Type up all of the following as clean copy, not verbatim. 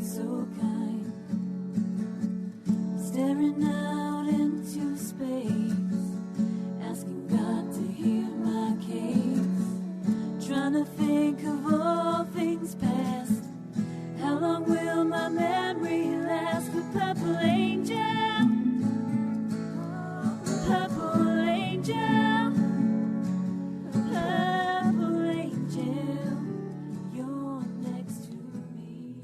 so kind, staring out into space, asking God to hear my case, trying to think of all things past. How long will my memory last? The purple angel, purple angel, purple angel, you're next to me.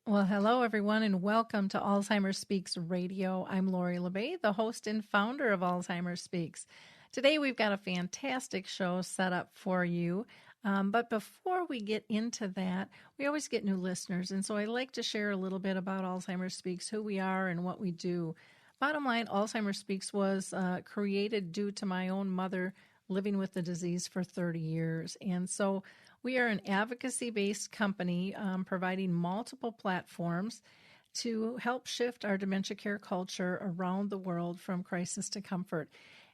Well, hello, everyone, and welcome to Alzheimer's Speaks Radio. I'm Lori La Bey, the host and founder of Alzheimer's Speaks. Today, we've got a fantastic show set up for you. But before we get into that, we always get new listeners, and so I like to share a little bit about Alzheimer's Speaks, who we are and what we do. Bottom line, Alzheimer's Speaks was created due to my own mother living with the disease for 30 years. And so we are an advocacy-based company providing multiple platforms to help shift our dementia care culture around the world from crisis to comfort.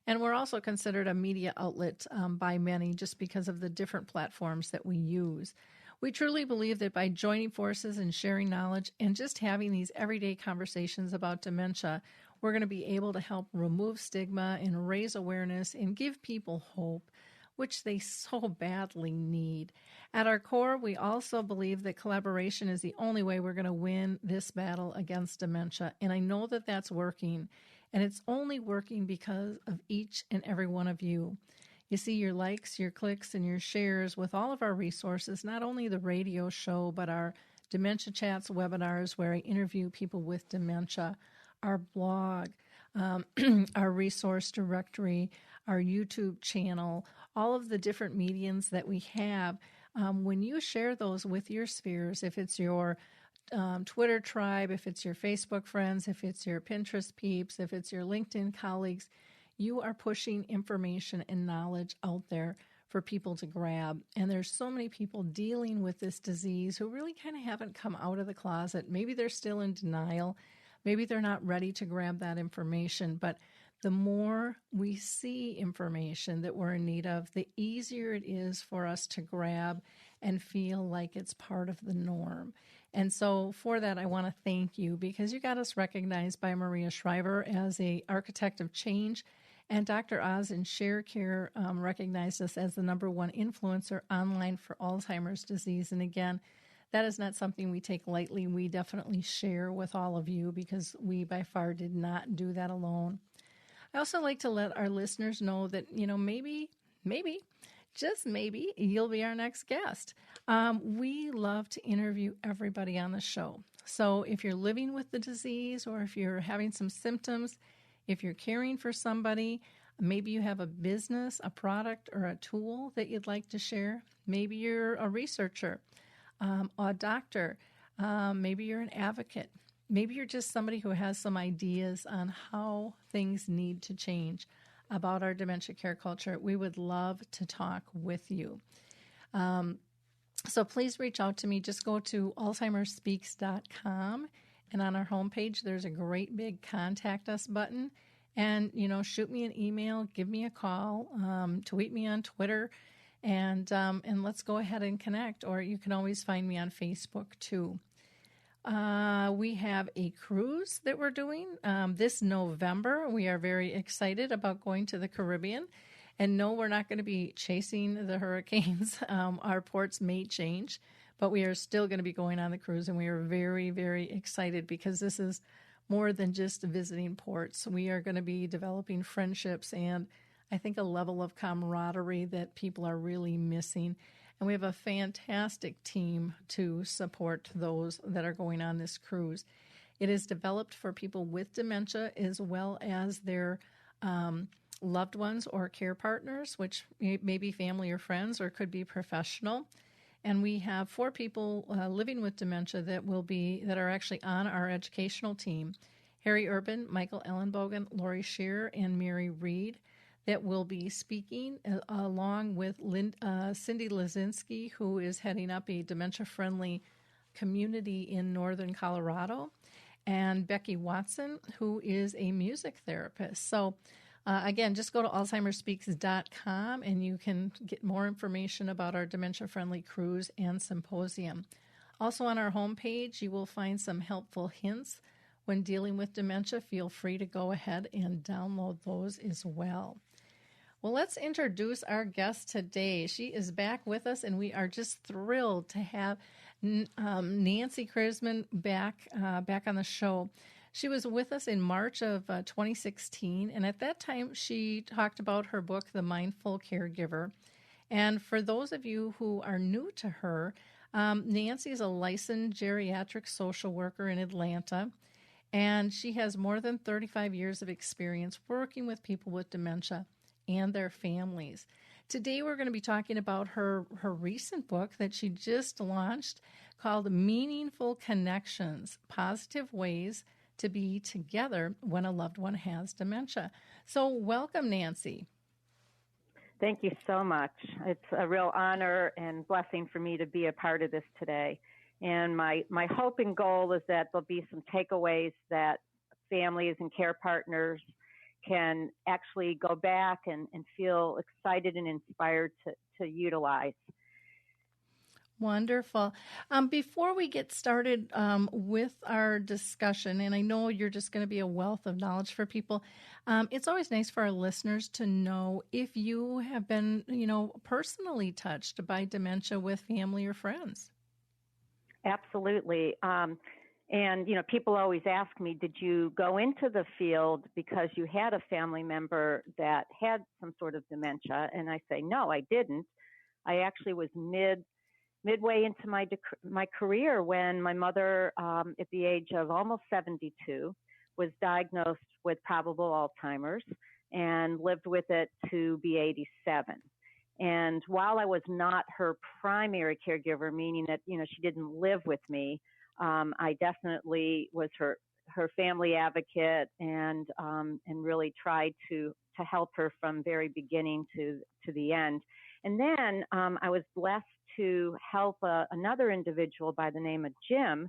And we're also considered a media outlet by many just because of the different platforms that we use. We truly believe that by joining forces and sharing knowledge and just having these everyday conversations about dementia, we're going to be able to help remove stigma and raise awareness and give people hope, which they so badly need. At our core, we also believe that collaboration is the only way we're going to win this battle against dementia. And I know that that's working. And it's only working because of each and every one of you. You see, your likes, your clicks, and your shares with all of our resources, not only the radio show, but our Dementia Chats webinars where I interview people with dementia, our blog, our resource directory, our YouTube channel, all of the different mediums that we have. When you share those with your spheres, if it's your Twitter tribe, if it's your Facebook friends, if it's your Pinterest peeps, if it's your LinkedIn colleagues, you are pushing information and knowledge out there for people to grab. And there's so many people dealing with this disease who really kind of haven't come out of the closet. Maybe they're still in denial. Maybe they're not ready to grab that information. But the more we see information that we're in need of, the easier it is for us to grab and feel like it's part of the norm. And so for that, I want to thank you because you got us recognized by Maria Shriver as a architect of change, and Dr. Oz in Share Care recognized us as the #1 influencer online for Alzheimer's disease. And again, that is not something we take lightly. We definitely share with all of you because we by far did not do that alone. I also like to let our listeners know that, maybe, just maybe, you'll be our next guest. We love to interview everybody on the show. So if you're living with the disease or if you're having some symptoms, if you're caring for somebody, maybe you have a business, a product, or a tool that you'd like to share. Maybe you're a researcher, a doctor. Maybe you're an advocate. Maybe you're just somebody who has some ideas on how things need to change about our dementia care culture. We would love to talk with you. So please reach out to me. Just go to alzheimersspeaks.com, and on our homepage, there's a great big contact us button. And, shoot me an email, give me a call, tweet me on Twitter, and let's go ahead and connect. Or you can always find me on Facebook, too. We have a cruise that we're doing this November. We are very excited about going to the Caribbean. And no, we're not going to be chasing the hurricanes. Our ports may change, but we are still going to be going on the cruise. And we are very, very excited because this is more than just visiting ports. We are going to be developing friendships and I think a level of camaraderie that people are really missing. And we have a fantastic team to support those that are going on this cruise. It is developed for people with dementia as well as their loved ones or care partners, which may be family or friends or could be professional. And we have 4 people living with dementia that are actually on our educational team: Harry Urban, Michael Ellenbogen, Lori Shearer, and Mary Reed, that will be speaking along with Cindy Lazinski, who is heading up a dementia-friendly community in northern Colorado, and Becky Watson, who is a music therapist. So again, just go to alzheimersspeaks.com and you can get more information about our dementia-friendly cruise and symposium. Also on our homepage, you will find some helpful hints when dealing with dementia. Feel free to go ahead and download those as well. Well, let's introduce our guest today. She is back with us, and we are just thrilled to have Nancy Kriseman back on the show. She was with us in March of 2016, and at that time, she talked about her book, The Mindful Caregiver. And for those of you who are new to her, Nancy is a licensed geriatric social worker in Atlanta, and she has more than 35 years of experience working with people with dementia and their families. Today we're going to be talking about her recent book that she just launched called Meaningful Connections, Positive Ways to Be Together When a Loved One Has Dementia. So welcome, Nancy. Thank you so much. It's a real honor and blessing for me to be a part of this today. And my hope and goal is that there'll be some takeaways that families and care partners can actually go back and feel excited and inspired to utilize. Wonderful. Before we get started with our discussion, and I know you're just going to be a wealth of knowledge for people, it's always nice for our listeners to know if you have been, personally touched by dementia with family or friends. Absolutely. And, people always ask me, did you go into the field because you had a family member that had some sort of dementia? And I say, no, I didn't. I actually was midway into my career when my mother, at the age of almost 72, was diagnosed with probable Alzheimer's and lived with it to be 87. And while I was not her primary caregiver, meaning that, she didn't live with me, I definitely was her family advocate and really tried to help her from very beginning to the end. And then I was blessed to help another individual by the name of Jim,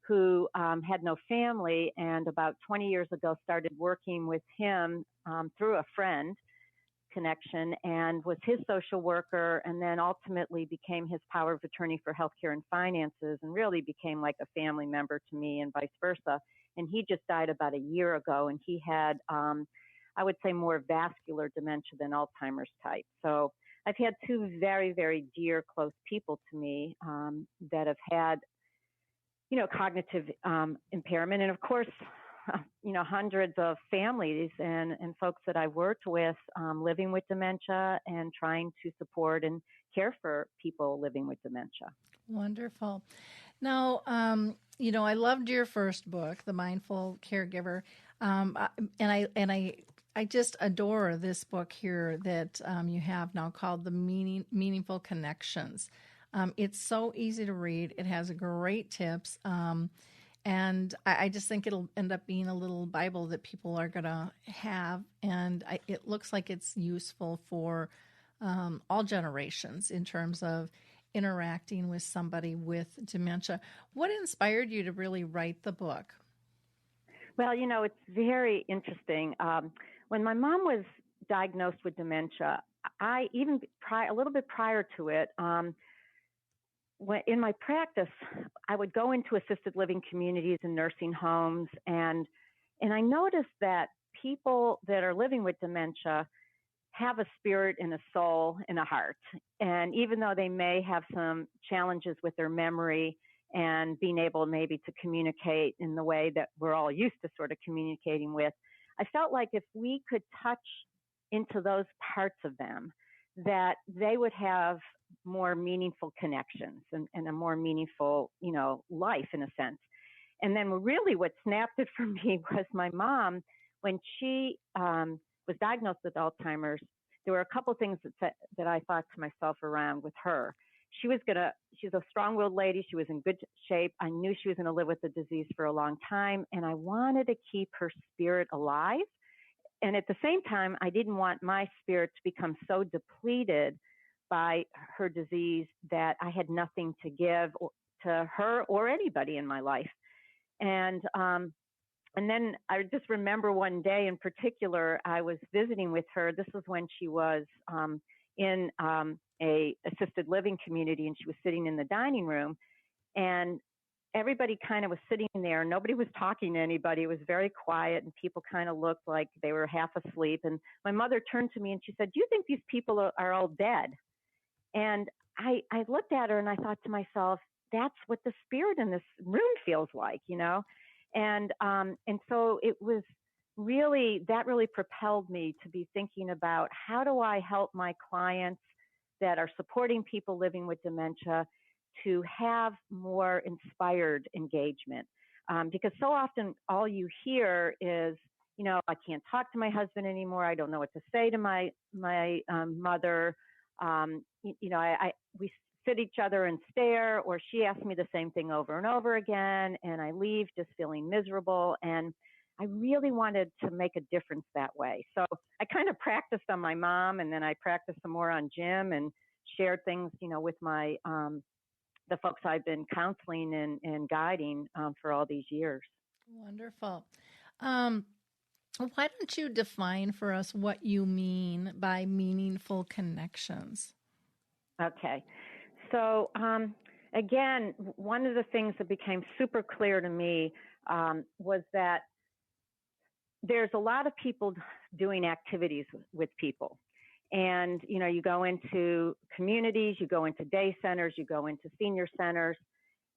who had no family, and about 20 years ago started working with him through a friend connection and was his social worker, and then ultimately became his power of attorney for healthcare and finances, and really became like a family member to me and vice versa. And he just died about a year ago, and he had, I would say, more vascular dementia than Alzheimer's type. So I've had two very, very dear, close people to me that have had, cognitive impairment. And of course, hundreds of families and folks that I've worked with living with dementia and trying to support and care for people living with dementia. Wonderful. Now, I loved your first book, The Mindful Caregiver, and I just adore this book here that you have now called The Meaningful Connections. It's so easy to read. It has great tips. And I just think it'll end up being a little Bible that people are going to have. And it looks like it's useful for all generations in terms of interacting with somebody with dementia. What inspired you to really write the book? Well, it's very interesting. When my mom was diagnosed with dementia, a little bit prior to it, in my practice, I would go into assisted living communities and nursing homes, and I noticed that people that are living with dementia have a spirit and a soul and a heart. And even though they may have some challenges with their memory and being able maybe to communicate in the way that we're all used to sort of communicating with, I felt like if we could touch into those parts of them, that they would have more meaningful connections and a more meaningful, life in a sense. And then really what snapped it for me was my mom, when she was diagnosed with Alzheimer's, there were a couple things that I thought to myself around with her. She's a strong-willed lady. She was in good shape. I knew she was going to live with the disease for a long time, and I wanted to keep her spirit alive. And at the same time, I didn't want my spirit to become so depleted by her disease that I had nothing to give to her or anybody in my life. And then I just remember one day in particular, I was visiting with her. This was when she was in a assisted living community, and she was sitting in the dining room. And everybody kind of was sitting there. Nobody was talking to anybody. It was very quiet, and people kind of looked like they were half asleep. And my mother turned to me and she said, "Do you think these people are all dead?" And I looked at her and I thought to myself, that's what the spirit in this room feels like, you know? And so it was that really propelled me to be thinking about how do I help my clients that are supporting people living with dementia to have more inspired engagement. Because so often all you hear is, you know, I can't talk to my husband anymore. I don't know what to say to my mother. We sit each other and stare, or she asks me the same thing over and over again, and I leave just feeling miserable. And I really wanted to make a difference that way. So I kind of practiced on my mom, and then I practiced some more on Jim, and shared things, you know, with my the folks I've been counseling and guiding for all these years. Wonderful. Why don't you define for us what you mean by meaningful connections? Okay. So, again, one of the things that became super clear to me was that there's a lot of people doing activities with people. And, you know, you go into communities, you go into day centers, you go into senior centers,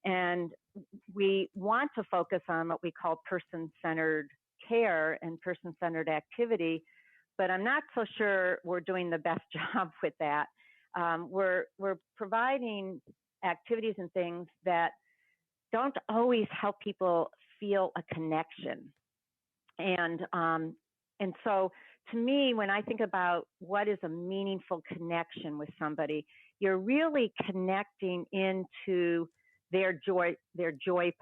and we want to focus on what we call person-centered care and person-centered activity, but I'm not so sure we're doing the best job with that. We're providing activities and things that don't always help people feel a connection. And so to me, when I think about what is a meaningful connection with somebody, you're really connecting into their joy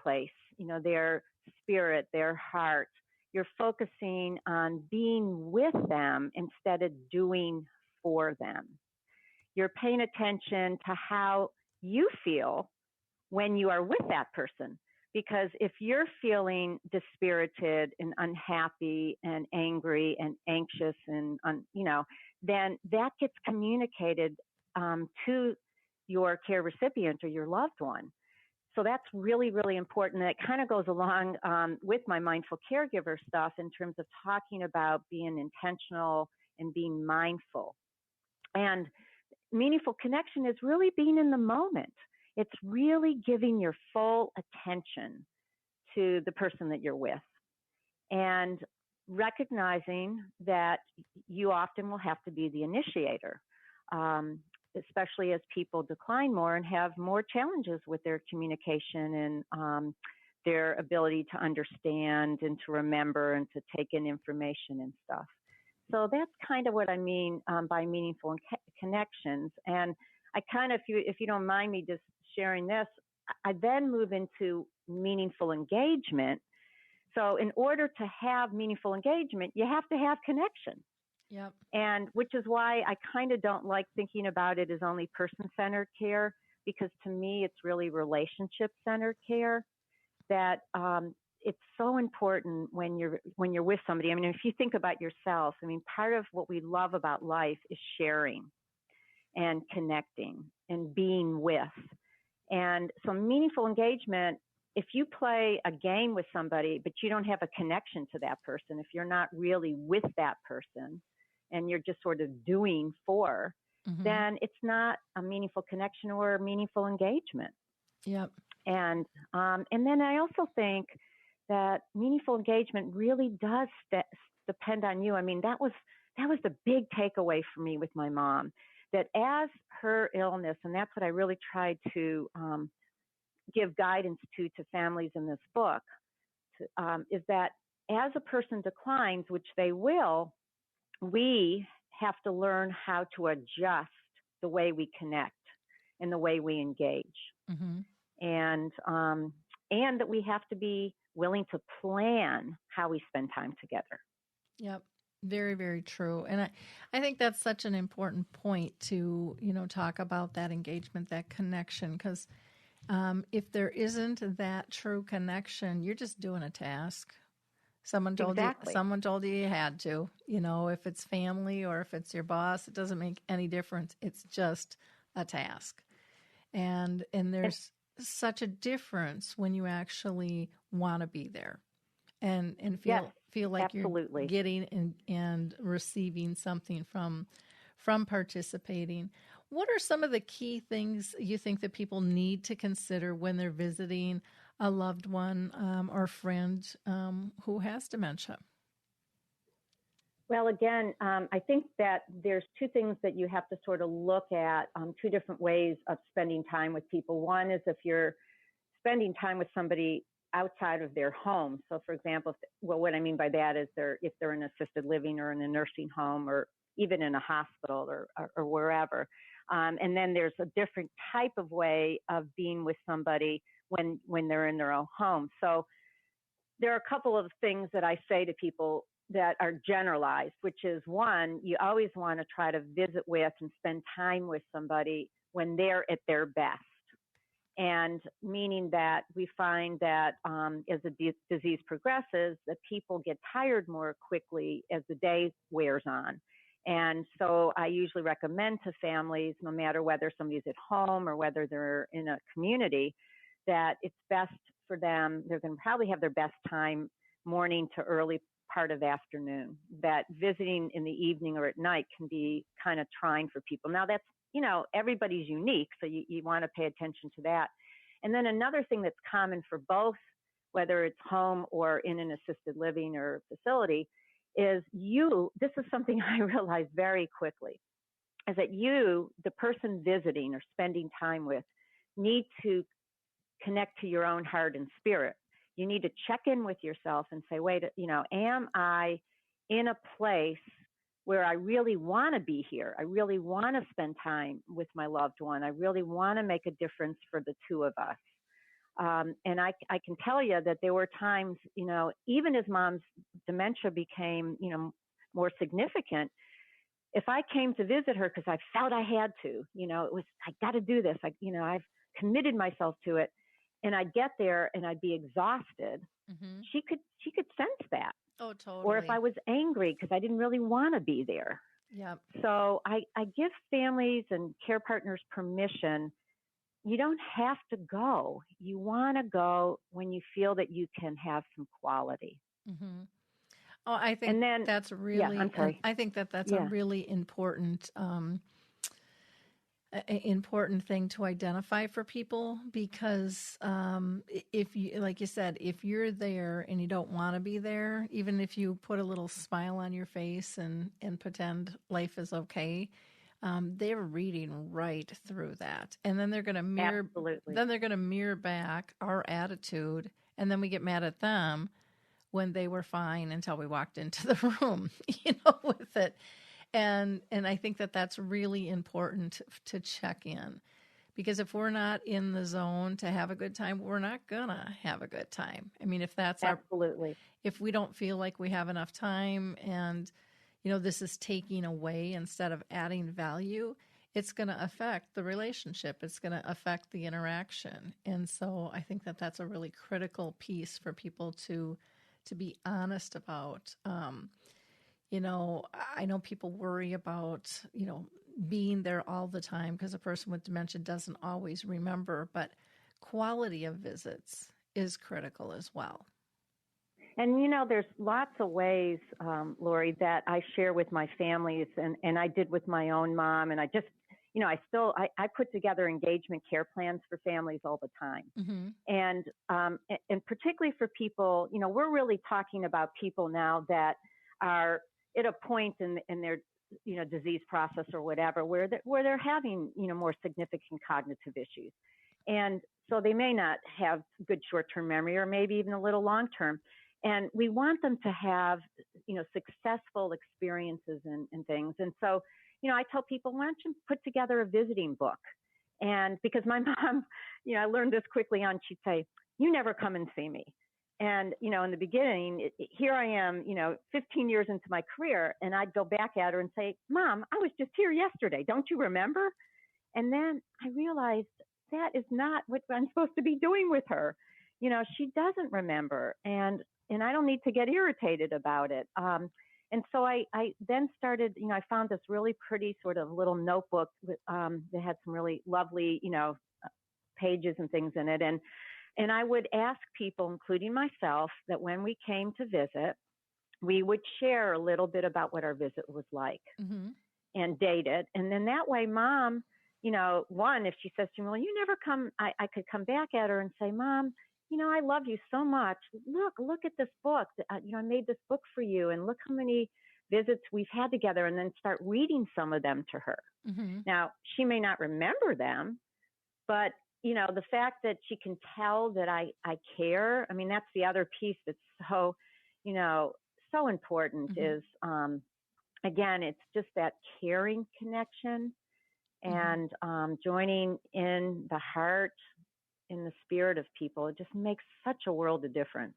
place, you know, their spirit, their heart. You're focusing on being with them instead of doing for them. You're paying attention to how you feel when you are with that person. Because if you're feeling dispirited and unhappy and angry and anxious and, then that gets communicated to your care recipient or your loved one. So that's really, really important. And it kind of goes along with my mindful caregiver stuff in terms of talking about being intentional and being mindful. And meaningful connection is really being in the moment. It's really giving your full attention to the person that you're with and recognizing that you often will have to be the initiator, especially as people decline more and have more challenges with their communication and their ability to understand and to remember and to take in information and stuff. So that's kind of what I mean by meaningful connections. And I kind of, if you don't mind me just sharing this, I then move into meaningful engagement. So in order to have meaningful engagement, you have to have connection. Yep. And which is why I kind of don't like thinking about it as only person-centered care, because to me, it's really relationship-centered care that it's so important when you're with somebody. I mean, if you think about yourself, I mean, part of what we love about life is sharing and connecting and being with. And so meaningful engagement, if you play a game with somebody, but you don't have a connection to that person, if you're not really with that person and you're just sort of doing for, then it's not a meaningful connection or a meaningful engagement. Yep. And then I also think that meaningful engagement really does depend on you. I mean, that was the big takeaway for me with my mom, that as her illness, and that's what I really tried to give guidance to families in this book, is that as a person declines, which they will, we have to learn how to adjust the way we connect and the way we engage. And that we have to be willing to plan how we spend time together. Yep. Very, very true. And I think that's such an important point to, talk about that engagement, that connection, because if there isn't that true connection, you're just doing a task. Someone told you had to, if it's family or if it's your boss, it doesn't make any difference. It's just a task. And there's such a difference when you actually want to be there and Yes, feel like absolutely. you're getting and receiving something from participating. What are some of the key things you think that people need to consider when they're visiting a loved one or friend who has dementia? Well, again, I think that there's two things that you have to sort of look at, two different ways of spending time with people. One is if you're spending time with somebody outside of their home. So, for example, what I mean by that is if they're in assisted living or in a nursing home or even in a hospital or wherever. And then there's a different type of way of being with somebody when they're in their own home. So there are a couple of things that I say to people that are generalized, which is one, you always want to try to visit with and spend time with somebody when they're at their best. And meaning that we find that as the disease progresses, that people get tired more quickly as the day wears on. And so I usually recommend to families, no matter whether somebody's at home or whether they're in a community, that it's best for them, they're going to probably have their best time morning to early part of afternoon. That visiting in the evening or at night can be kind of trying for people. Now that's, everybody's unique, so you want to pay attention to that. And then another thing that's common for both, whether it's home or in an assisted living or facility, is this is something I realized very quickly, is that the person visiting or spending time with, need to connect to your own heart and spirit. You need to check in with yourself and say, wait, am I in a place where I really want to be here? I really want to spend time with my loved one. I really want to make a difference for the two of us. And I can tell you that there were times, even as Mom's dementia became, more significant, if I came to visit her because I felt I had to, it was, I got to do this. I've committed myself to it. And I'd get there and I'd be exhausted. Mm-hmm. She could sense that. Oh, totally. Or if I was angry because I didn't really want to be there. Yeah. So I give families and care partners permission. You don't have to go. You want to go when you feel that you can have some quality. Mm-hmm. Oh, I think that's really. Yeah, I'm sorry. I think that's a really important. Important thing to identify for people, because if you, like you said, if you're there and you don't want to be there, even if you put a little smile on your face and pretend life is okay, they're reading right through that, and then they're going to mirror. Absolutely. Then they're going to mirror back our attitude, and then we get mad at them when they were fine until we walked into the room, with it. And I think that that's really important to check in, because if we're not in the zone to have a good time, we're not gonna have a good time. I mean, if that's absolutely, if we don't feel like we have enough time and, this is taking away instead of adding value, it's going to affect the relationship. It's going to affect the interaction. And so I think that that's a really critical piece for people to be honest about. I know people worry about, being there all the time because a person with dementia doesn't always remember, but quality of visits is critical as well. And, there's lots of ways, Lori, that I share with my families, and I did with my own mom. And I just, I put together engagement care plans for families all the time. Mm-hmm. And particularly for people, we're really talking about people now that are at a point in their, disease process or whatever, where they're having, more significant cognitive issues. And so they may not have good short-term memory, or maybe even a little long-term. And we want them to have, successful experiences and things. And so, I tell people, why don't you put together a visiting book? And because my mom, I learned this quickly on, she'd say, you never come and see me. And, in the beginning, here I am, 15 years into my career, and I'd go back at her and say, Mom, I was just here yesterday. Don't you remember? And then I realized that is not what I'm supposed to be doing with her. She doesn't remember, and I don't need to get irritated about it. And so I then started, I found this really pretty sort of little notebook that had some really lovely, pages and things in it. And I would ask people, including myself, that when we came to visit, we would share a little bit about what our visit was like and date it. And then that way, Mom, one, if she says to me, well, you never come, I could come back at her and say, Mom, I love you so much. Look at this book. I made this book for you, and look how many visits we've had together, and then start reading some of them to her. Now, she may not remember them, but, the fact that she can tell that I care, I mean, that's the other piece that's so, so important is, again, it's just that caring connection and joining in the heart, in the spirit of people. It just makes such a world of difference.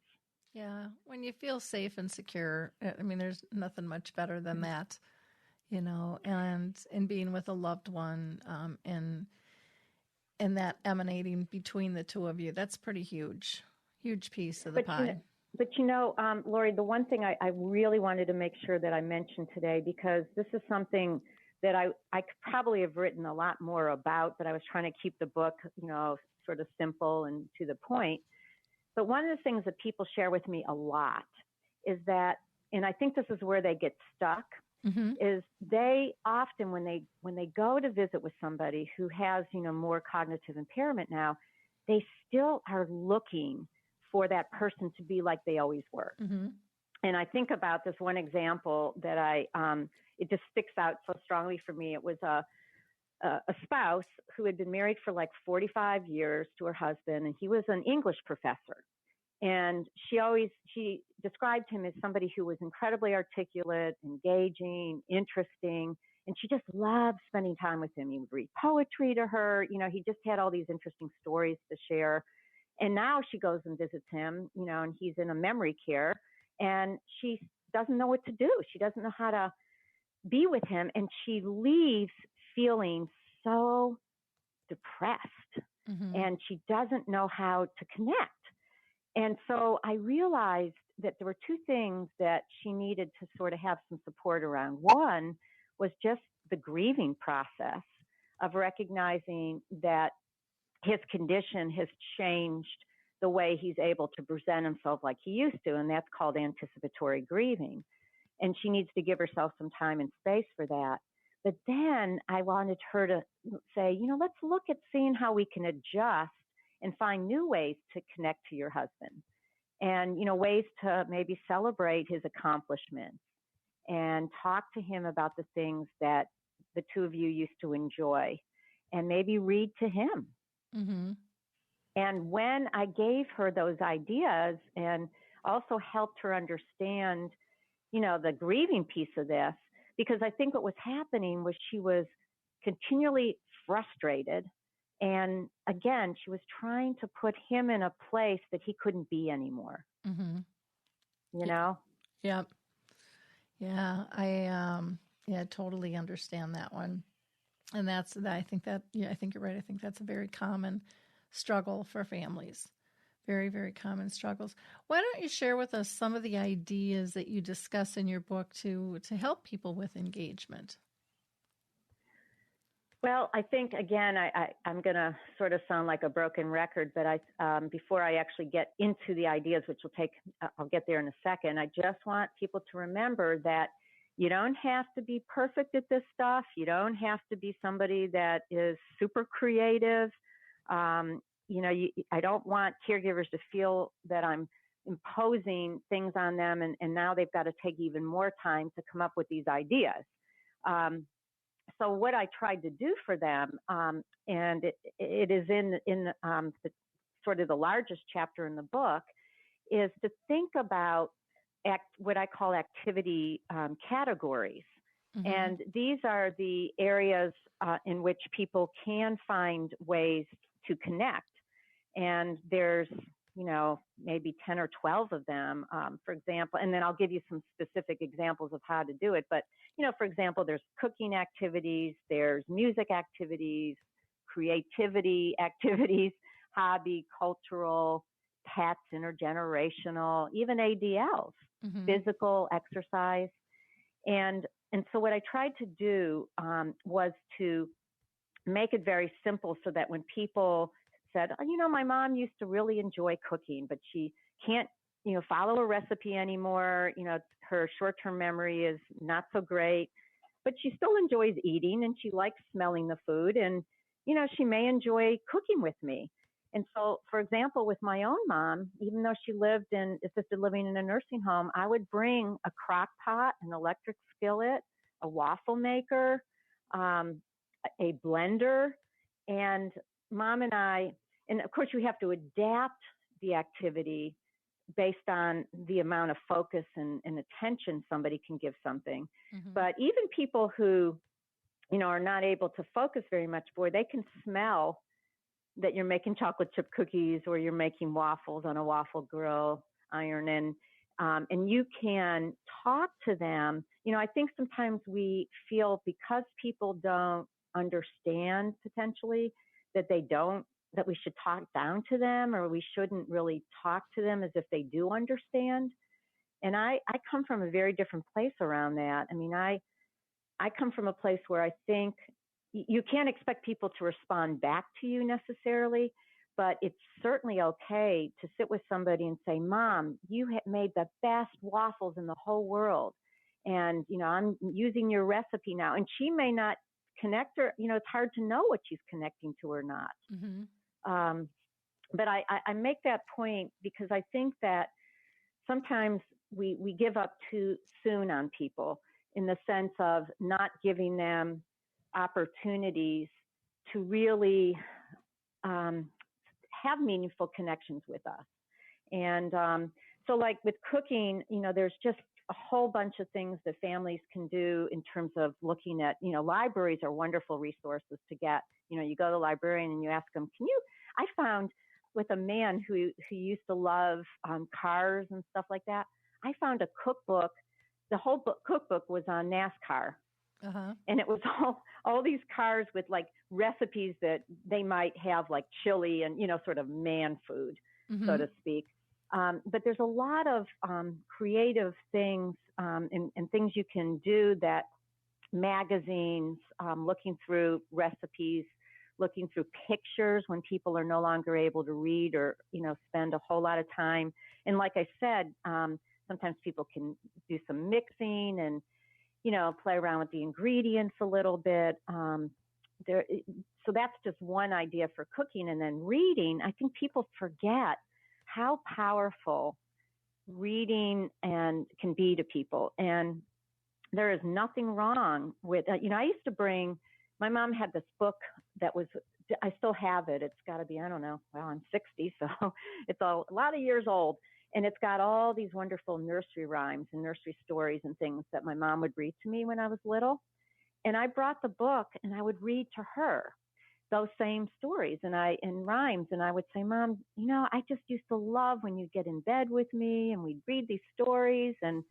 Yeah. When you feel safe and secure, I mean, there's nothing much better than that, and being with a loved one, and that emanating between the two of you, that's pretty huge piece of the pie. Lori, the one thing I really wanted to make sure that I mentioned today, because this is something that I could probably have written a lot more about, but I was trying to keep the book, sort of simple and to the point. But one of the things that people share with me a lot is that, and I think this is where they get stuck, is they often, when they go to visit with somebody who has, more cognitive impairment now, they still are looking for that person to be like they always were. And I think about this one example that it just sticks out so strongly for me. It was a spouse who had been married for like 45 years to her husband, and he was an English professor. And she described him as somebody who was incredibly articulate, engaging, interesting, and she just loved spending time with him. He would read poetry to her. He just had all these interesting stories to share. And now she goes and visits him, and he's in a memory care, and she doesn't know what to do. She doesn't know how to be with him, and she leaves feeling so depressed, and she doesn't know how to connect. And so I realized that there were two things that she needed to sort of have some support around. One was just the grieving process of recognizing that his condition has changed the way he's able to present himself like he used to, and that's called anticipatory grieving. And she needs to give herself some time and space for that. But then I wanted her to say, let's look at seeing how we can adjust and find new ways to connect to your husband, and, ways to maybe celebrate his accomplishments and talk to him about the things that the two of you used to enjoy, and maybe read to him. And when I gave her those ideas and also helped her understand, the grieving piece of this, because I think what was happening was she was continually frustrated. And again, she was trying to put him in a place that he couldn't be anymore. Yeah. Yeah. I totally understand that one. And I think you're right. I think that's a very common struggle for families. Very, very common struggles. Why don't you share with us some of the ideas that you discuss in your book to help people with engagement? Well, I think, again, I'm going to sort of sound like a broken record, but before I actually get into the ideas, which I'll get there in a second, I just want people to remember that you don't have to be perfect at this stuff. You don't have to be somebody that is super creative. I don't want caregivers to feel that I'm imposing things on them, and now they've got to take even more time to come up with these ideas. So what I tried to do for them, and it is in the sort of the largest chapter in the book, is to think about what I call activity categories. And these are the areas in which people can find ways to connect. And there's, maybe 10 or 12 of them, for example, and then I'll give you some specific examples of how to do it. But, for example, there's cooking activities, there's music activities, creativity activities, hobby, cultural, pets, intergenerational, even ADLs, physical exercise. And so what I tried to do was to make it very simple so that when people said, oh, my mom used to really enjoy cooking, but she can't, follow a recipe anymore. Her short-term memory is not so great, but she still enjoys eating and she likes smelling the food. And, she may enjoy cooking with me. And so, for example, with my own mom, even though she lived in assisted living in a nursing home, I would bring a crock pot, an electric skillet, a waffle maker, a blender, and Mom and I, and of course you have to adapt the activity based on the amount of focus and attention somebody can give something. Mm-hmm. But even people who, are not able to focus very much, boy, they can smell that you're making chocolate chip cookies or you're making waffles on a waffle grill iron, and you can talk to them. I think sometimes we feel because people don't understand potentially that we should talk down to them, or we shouldn't really talk to them as if they do understand. And I come from a very different place around that. I come from a place where I think you can't expect people to respond back to you necessarily, but it's certainly okay to sit with somebody and say, Mom, you have made the best waffles in the whole world. And, I'm using your recipe now. And she may not connect, or, it's hard to know what she's connecting to or not. Mm-hmm. But I make that point because I think that sometimes we give up too soon on people, in the sense of not giving them opportunities to really have meaningful connections with us. And so like with cooking, there's just a whole bunch of things that families can do in terms of looking at, libraries are wonderful resources to get. You go to the librarian and you ask them, I found with a man who used to love cars and stuff like that, I found a cookbook. The whole cookbook was on NASCAR. Uh-huh. And it was all these cars with like recipes that they might have, like chili and, sort of man food, mm-hmm. so to speak. But there's a lot of creative things and things you can do, that magazines, looking through recipes, looking through pictures when people are no longer able to read or, spend a whole lot of time. And like I said, sometimes people can do some mixing and, play around with the ingredients a little bit. So that's just one idea for cooking. And then reading, I think people forget how powerful reading can be to people. And there is nothing wrong with, I used to bring, my mom had this book that was, I still have it. It's got to be, I don't know, well, I'm 60, so it's a lot of years old. And it's got all these wonderful nursery rhymes and nursery stories and things that my mom would read to me when I was little. And I brought the book and I would read to her those same stories and rhymes. And I would say, Mom, I just used to love when you'd get in bed with me and we'd read these stories. And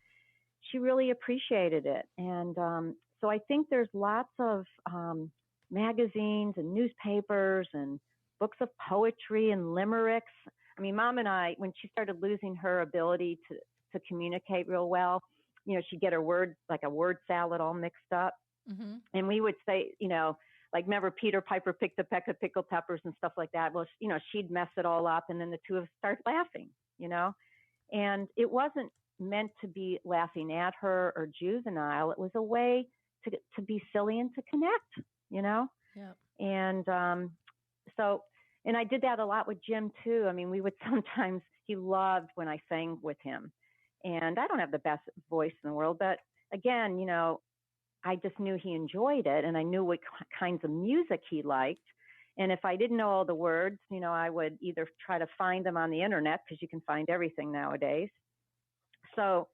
she really appreciated it. And so I think there's lots of magazines and newspapers and books of poetry and limericks. Mom and I, when she started losing her ability to communicate real well, she'd get her words, like a word salad all mixed up. Mm-hmm. And we would say, like, remember Peter Piper picked a peck of pickled peppers and stuff like that. Well, she'd mess it all up. And then the two of us start laughing, and it wasn't meant to be laughing at her or juvenile. It was a way to be silly and to connect, Yeah. And and I did that a lot with Jim too. We would sometimes, he loved when I sang with him. And I don't have the best voice in the world, but again, I just knew he enjoyed it and I knew what kinds of music he liked. And if I didn't know all the words, I would either try to find them on the internet, because you can find everything nowadays. So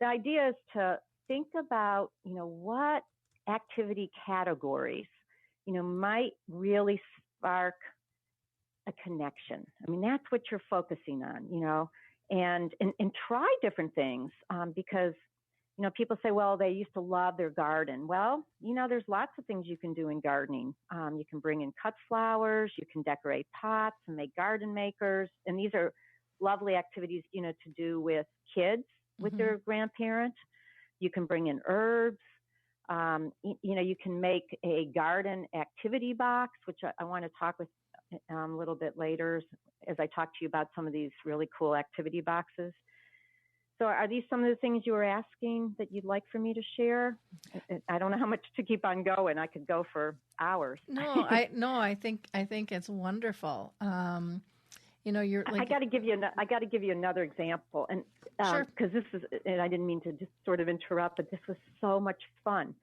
the idea is to think about, what activity categories, might really spark a connection. That's what you're focusing on, and try different things, because, people say, well, they used to love their garden. Well, there's lots of things you can do in gardening. You can bring in cut flowers, you can decorate pots and make garden makers. And these are lovely activities, to do with kids, with mm-hmm. their grandparents. You can bring in herbs. You can make a garden activity box, which I want to talk a little bit later as I talk to you about some of these really cool activity boxes. So are these some of the things you were asking that you'd like for me to share? I don't know how much to keep on going. I could go for hours. I think it's wonderful. You're like, I got to give you another example, and sure. Because this is, and I didn't mean to just sort of interrupt, but this was so much fun.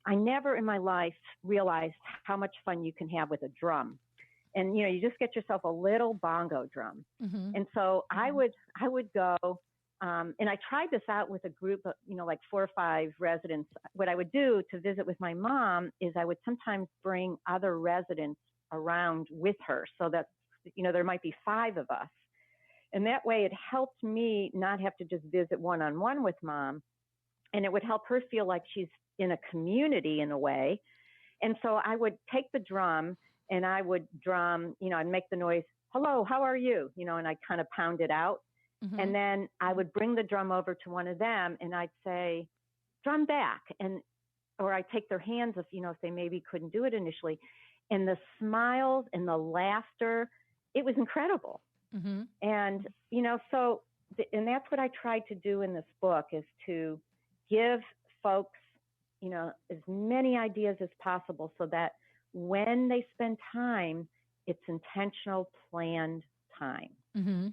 I never in my life realized how much fun you can have with a drum. And you just get yourself a little bongo drum. Mm-hmm. And so I would go, and I tried this out with a group of like 4 or 5 residents. What I would do to visit with my mom is I would sometimes bring other residents around with her, so that there might be 5 of us. And that way it helped me not have to just visit one-on-one with Mom, and it would help her feel like she's in a community in a way. And so I would take the drum and I would drum, I'd make the noise, hello, how are you? And I'd kind of pound it out. Mm-hmm. And then I would bring the drum over to one of them and I'd say, drum back. Or I'd take their hands if they maybe couldn't do it initially. And the smiles and the laughter, it was incredible. Mm-hmm. And, and that's what I tried to do in this book, is to give folks, as many ideas as possible so that when they spend time, it's intentional, planned time. Mm-hmm.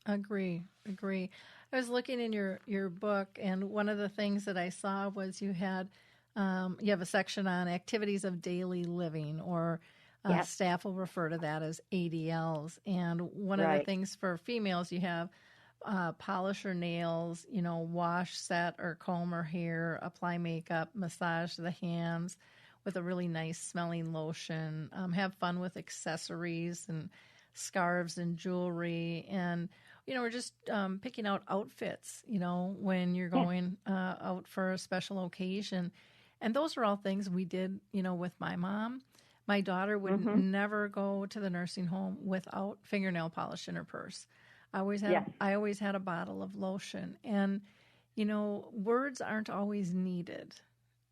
Agree. I was looking in your book, and one of the things that I saw was you have a section on activities of daily living, or Yep. Staff will refer to that as ADLs. And one of the things for females, you have polish her nails, wash, set, or comb her hair, apply makeup, massage the hands with a really nice smelling lotion, have fun with accessories and scarves and jewelry. And, we're just picking out outfits, when you're going out for a special occasion. And those are all things we did, with my mom. My daughter would Mm-hmm. never go to the nursing home without fingernail polish in her purse. I always had a bottle of lotion. And, words aren't always needed.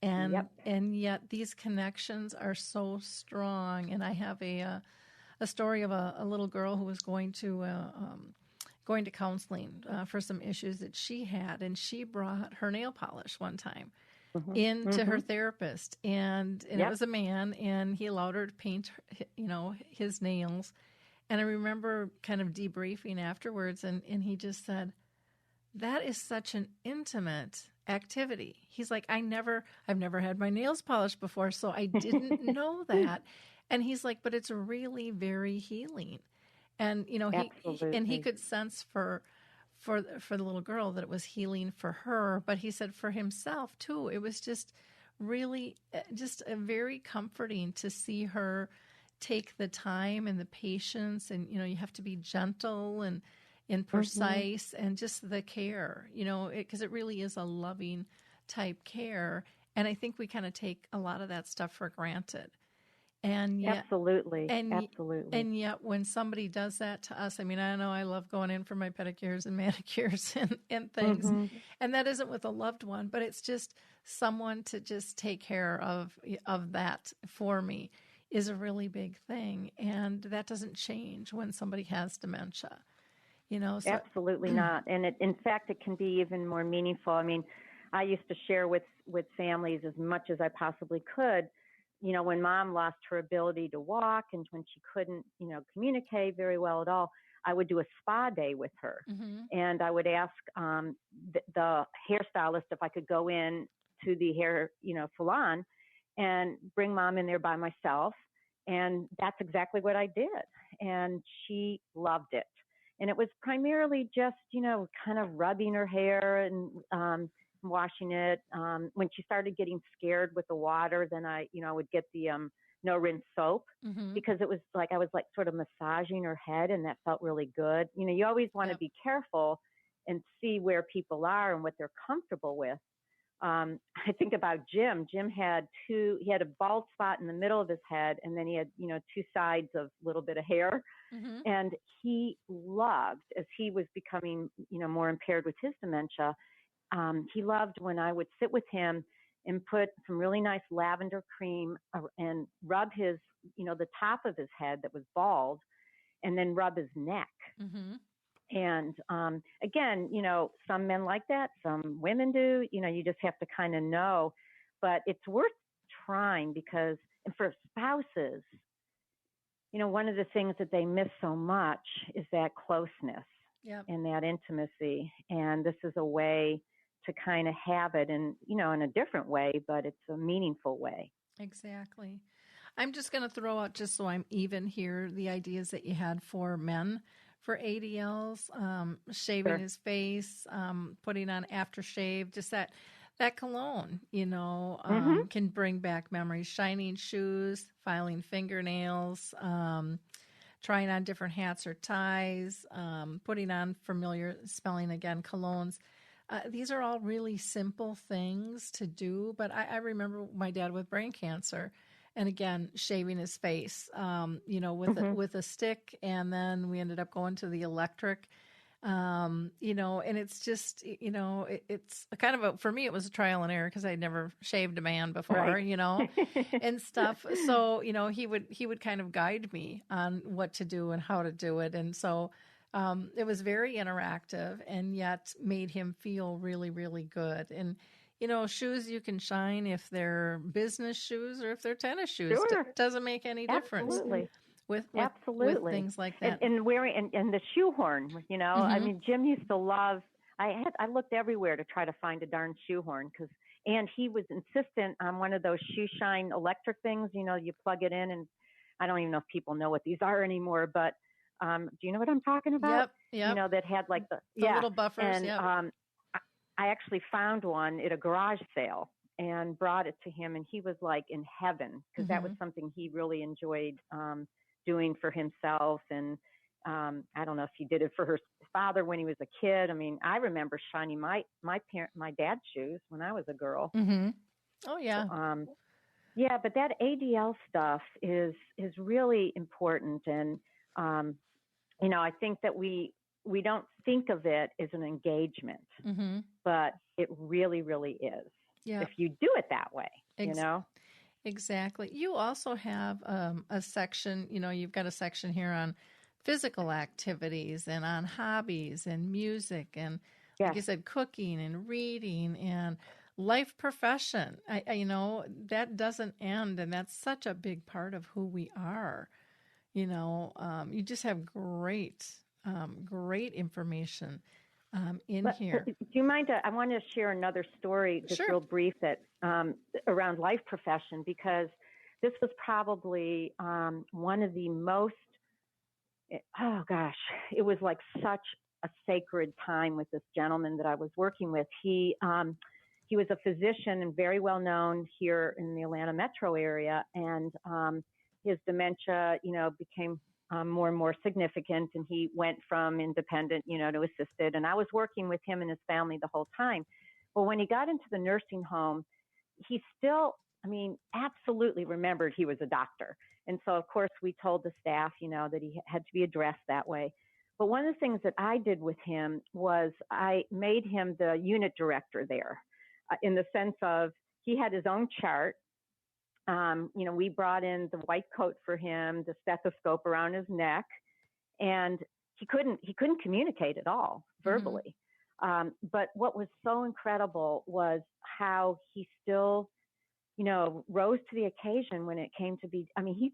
And yet these connections are so strong. And I have a story of a little girl who was going to counseling for some issues that she had, and she brought her nail polish one time into her therapist, and it was a man, and he allowed her to paint, his nails. And I remember kind of debriefing afterwards, and he just said, that is such an intimate activity. He's like, I've never had my nails polished before, so I didn't know that. And he's like, but it's really very healing. And, he could sense for the little girl that it was healing for her, but he said for himself too, it was just really very comforting to see her take the time and the patience, and, you have to be gentle and precise, and just the care, because it really is a loving type care. And I think we kind of take a lot of that stuff for granted. And yet, absolutely. And yet when somebody does that to us, I mean, I know I love going in for my pedicures and manicures and things, and that isn't with a loved one, but it's just someone to just take care of that for me is a really big thing. And that doesn't change when somebody has dementia, So. Absolutely not. And in fact, it can be even more meaningful. I mean, I used to share with families as much as I possibly could, when Mom lost her ability to walk and when she couldn't, communicate very well at all, I would do a spa day with her. And I would ask the hairstylist if I could go in to the hair, salon and bring Mom in there by myself. And that's exactly what I did. And she loved it. And it was primarily just, kind of rubbing her hair and washing it. When she started getting scared with the water, then I would get the no rinse soap, because it was like I was like sort of massaging her head, and that felt really good. You always want to be careful and see where people are and what they're comfortable with. I think about Jim. Jim had he had a bald spot in the middle of his head, and then he had, 2 sides of a little bit of hair. And he loved, as he was becoming, more impaired with his dementia, he loved when I would sit with him and put some really nice lavender cream and rub his the top of his head that was bald, and then rub his neck. Mm-hmm. And again, some men like that, some women do. You just have to kind of know. But it's worth trying because, and for spouses, one of the things that they miss so much is that closeness and that intimacy. And this is a way to kind of have it in a different way, but it's a meaningful way. Exactly. I'm just going to throw out, just so I'm even here, the ideas that you had for men for ADLs, shaving his face, putting on aftershave, just that cologne, can bring back memories. Shining shoes, filing fingernails, trying on different hats or ties, putting on familiar spelling again, colognes. These are all really simple things to do, but I remember my dad with brain cancer, and again, shaving his face, with a stick, and then we ended up going to the electric. And it's just, it's kind of for me, it was a trial and error because I'd never shaved a man before, right. And stuff. So, he would kind of guide me on what to do and how to do it. And so, it was very interactive and yet made him feel really, really good. And, shoes you can shine if they're business shoes or if they're tennis shoes. Sure. Doesn't make any difference. Absolutely. With things like that. And wearing and the shoehorn, I mean, Jim used to love. I looked everywhere to try to find a darn shoehorn and he was insistent on one of those shoe shine electric things. You plug it in, and I don't even know if people know what these are anymore. But do you know what I'm talking about? Yep. That had like the little buffers. And I actually found one at a garage sale and brought it to him, and he was like in heaven because that was something he really enjoyed doing for himself. And I don't know if he did it for his father when he was a kid. I mean, I remember shining my dad's shoes when I was a girl. Mm-hmm. Oh yeah. So, but that ADL stuff is really important. And, I think that we don't think of it as an engagement, but it really, really is. Yeah. If you do it that way, Exactly. You also have a section, you've got a section here on physical activities and on hobbies and music and, like you said, cooking and reading and life profession. That doesn't end, and that's such a big part of who we are. You just have great information here. Do you mind? I want to share another story, just real brief, that around life profession, because this was probably one of the most. It was like such a sacred time with this gentleman that I was working with. He was a physician and very well known here in the Atlanta metro area, and his dementia, became more and more significant, and he went from independent, to assisted. And I was working with him and his family the whole time. Well, when he got into the nursing home, he still, absolutely remembered he was a doctor. And so, of course, we told the staff, that he had to be addressed that way. But one of the things that I did with him was I made him the unit director there, in the sense of he had his own chart. We brought in the white coat for him, the stethoscope around his neck, and he couldn't communicate at all verbally. But what was so incredible was how he still, rose to the occasion when it came to be.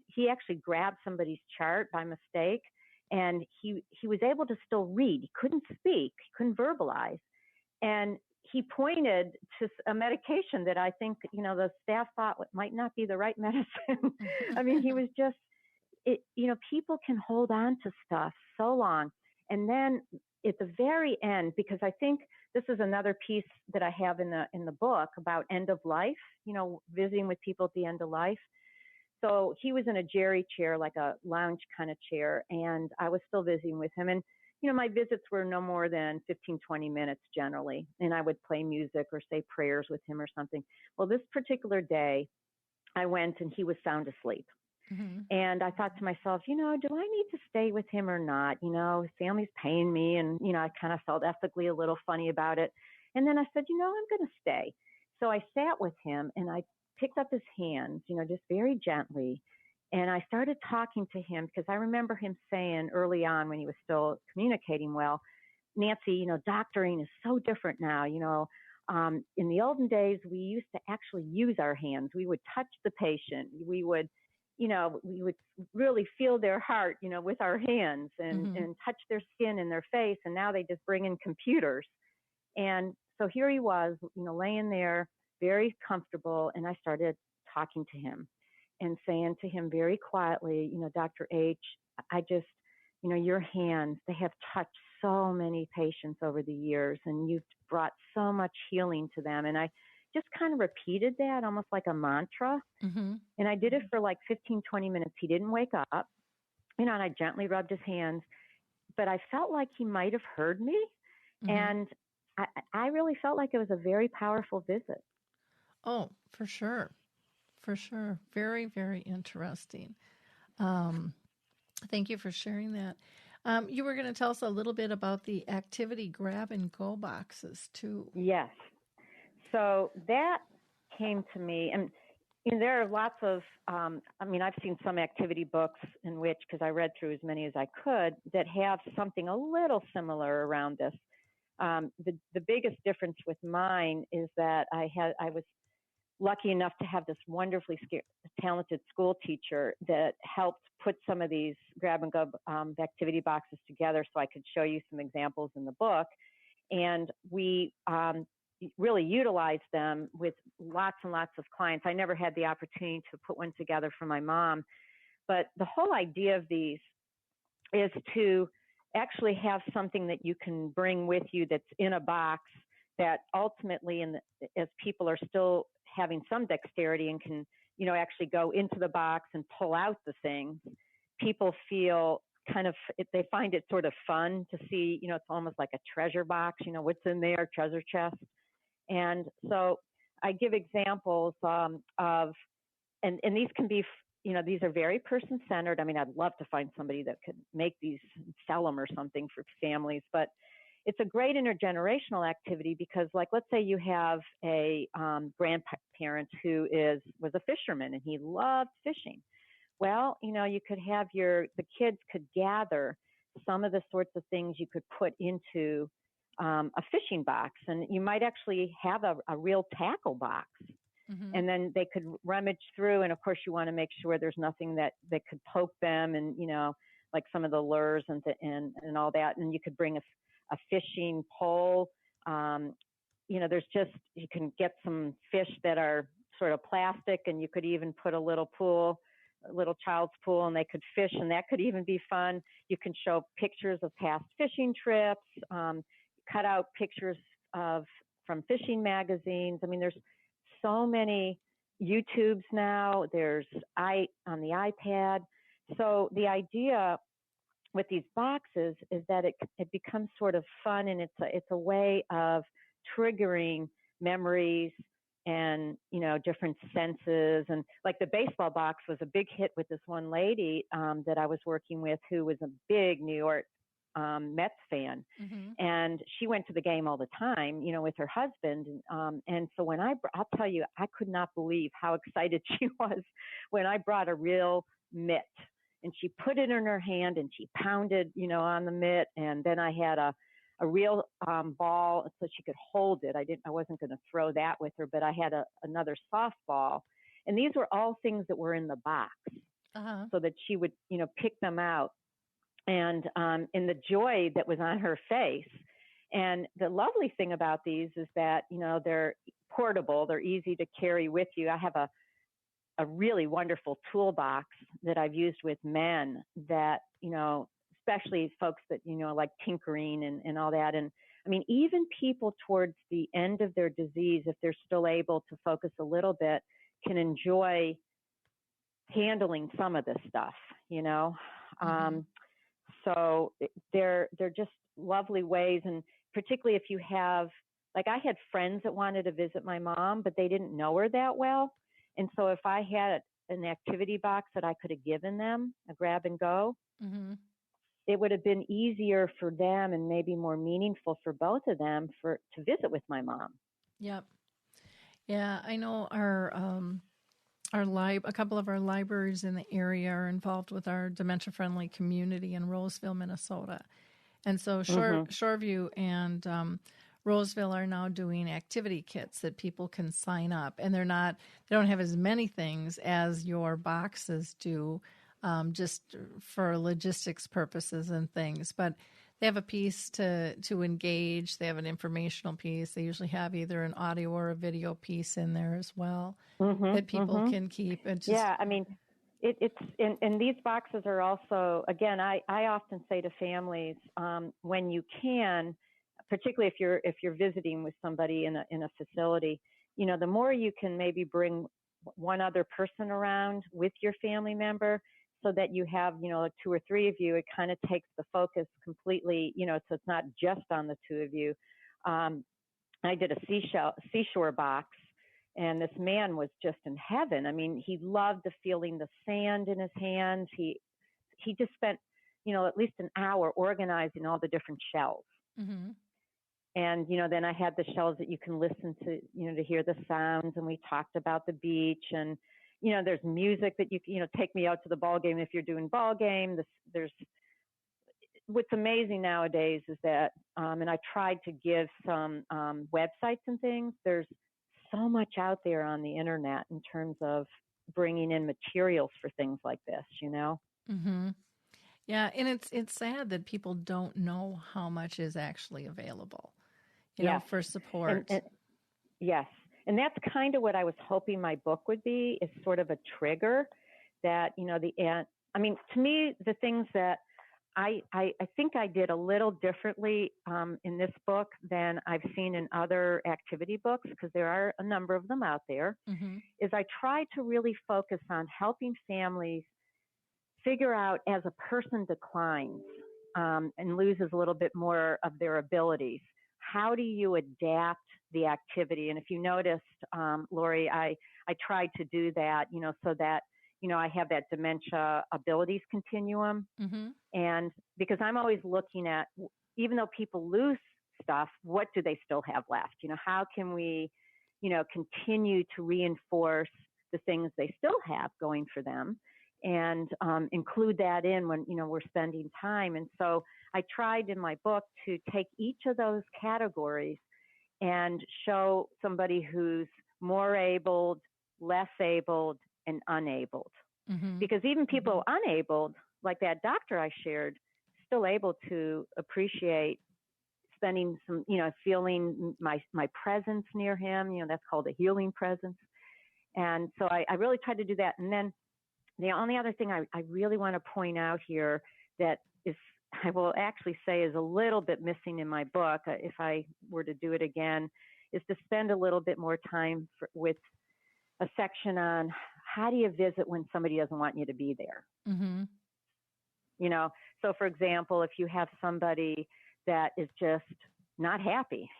He actually grabbed somebody's chart by mistake, and he was able to still read. He couldn't speak, he couldn't verbalize, and he pointed to a medication that I think, the staff thought might not be the right medicine. He was just, people can hold on to stuff so long. And then at the very end, because I think this is another piece that I have in the book about end of life, visiting with people at the end of life. So he was in a jerry chair, like a lounge kind of chair, and I was still visiting with him. And my visits were no more than 15, 20 minutes generally, and I would play music or say prayers with him or something. Well, this particular day, I went and he was sound asleep. And I thought to myself, do I need to stay with him or not? His family's paying me, and, I kind of felt ethically a little funny about it. And then I said, I'm going to stay. So I sat with him, and I picked up his hands, just very gently. And I started talking to him because I remember him saying early on when he was still communicating well, Nancy, doctoring is so different now. In the olden days, we used to actually use our hands. We would touch the patient. We would really feel their heart, with our hands and touch their skin and their face. And now they just bring in computers. And so here he was, laying there very comfortable. And I started talking to him and saying to him very quietly, Dr. H, I just, your hands, they have touched so many patients over the years, and you've brought so much healing to them. And I just kind of repeated that almost like a mantra. And I did it for like 15, 20 minutes. He didn't wake up, and I gently rubbed his hands, but I felt like he might have heard me. And I really felt like it was a very powerful visit. Oh, for sure. For sure. Very, very interesting. Thank you for sharing that. You were going to tell us a little bit about the activity grab and go boxes too. Yes. So that came to me, and there are lots of, I've seen some activity books in which, because I read through as many as I could, that have something a little similar around this. The biggest difference with mine is that I was lucky enough to have this wonderfully talented school teacher that helped put some of these grab and go activity boxes together so I could show you some examples in the book. And we really utilized them with lots and lots of clients. I never had the opportunity to put one together for my mom, but the whole idea of these is to actually have something that you can bring with you that's in a box that ultimately, as people are still having some dexterity and can, actually go into the box and pull out the things, people feel they find it sort of fun to see, it's almost like a treasure box, what's in there, treasure chest. And so I give examples of, and these can be, these are very person-centered. I'd love to find somebody that could make these, sell them or something for families, but it's a great intergenerational activity because, like, let's say you have a grandparent who was a fisherman and he loved fishing. Well, you could have the kids could gather some of the sorts of things you could put into a fishing box, and you might actually have a real tackle box. And then they could rummage through, and of course you want to make sure there's nothing that could poke them, and like some of the lures and all that. And you could bring a fishing pole. There's you can get some fish that are sort of plastic, and you could even put a little child's pool, and they could fish, and that could even be fun. You can show pictures of past fishing trips, cut out pictures from fishing magazines. There's so many YouTubes now. There's on the iPad. So the idea with these boxes is that it becomes sort of fun, and it's a way of triggering memories and different senses. And like the baseball box was a big hit with this one lady that I was working with who was a big New York Mets fan, and she went to the game all the time, with her husband. And so when I'll tell you, I could not believe how excited she was when I brought a real mitt, and she put it in her hand and she pounded, on the mitt. And then I had a real ball so she could hold it. I wasn't going to throw that with her, but I had another softball. And these were all things that were in the box so that she would, pick them out. And in the joy that was on her face. And the lovely thing about these is that, they're portable. They're easy to carry with you. I have a really wonderful toolbox that I've used with men that, especially folks that, like tinkering and all that. And even people towards the end of their disease, if they're still able to focus a little bit, can enjoy handling some of this stuff, So they're just lovely ways. And particularly if you have, like, I had friends that wanted to visit my mom, but they didn't know her that well. And so if I had an activity box that I could have given them, a grab and go, it would have been easier for them and maybe more meaningful for both of them to visit with my mom. Yep. Yeah, I know our a couple of our libraries in the area are involved with our dementia-friendly community in Roseville, Minnesota. And so Shoreview and Roseville are now doing activity kits that people can sign up. And they don't have as many things as your boxes do, just for logistics purposes and things. But they have a piece to engage. They have an informational piece. They usually have either an audio or a video piece in there as well that people can keep. And yeah, I mean, it's and these boxes are also, again, I often say to families, when you can, particularly if you're visiting with somebody in a facility, the more you can maybe bring one other person around with your family member, so that you have, like 2 or 3 of you, it kind of takes the focus completely, so it's not just on the 2 of you. I did a seashore box, and this man was just in heaven. I mean, he loved feeling the sand in his hands. He just spent, at least an hour organizing all the different shells. Mm-hmm. And, then I had the shells that you can listen to, to hear the sounds. And we talked about the beach, and, there's music that you can, take me out to the ball game if you're doing ball game. What's amazing nowadays is that, and I tried to give some websites and things. There's so much out there on the internet in terms of bringing in materials for things like this, Mm-hmm. Yeah, and it's sad that people don't know how much is actually available, for support. Yes. And that's kind of what I was hoping my book would be, is sort of a trigger that, to me, the things that I think I did a little differently in this book than I've seen in other activity books, because there are a number of them out there, is I tried to really focus on helping families figure out, as a person declines and loses a little bit more of their abilities, how do you adapt the activity? And if you noticed, Lori, I tried to do that, so that, I have that dementia abilities continuum. And because I'm always looking at, even though people lose stuff, what do they still have left? How can we, continue to reinforce the things they still have going for them, and include that in when, we're spending time. And so I tried in my book to take each of those categories and show somebody who's more abled, less abled, and unabled. Because even people unabled, like that doctor I shared, still able to appreciate spending some, feeling my presence near him. That's called a healing presence. And so I really tried to do that. And then the only other thing I really want to point out here that is, I will actually say, is a little bit missing in my book, if I were to do it again, is to spend a little bit more time with a section on how do you visit when somebody doesn't want you to be there. So for example, if you have somebody that is just not happy,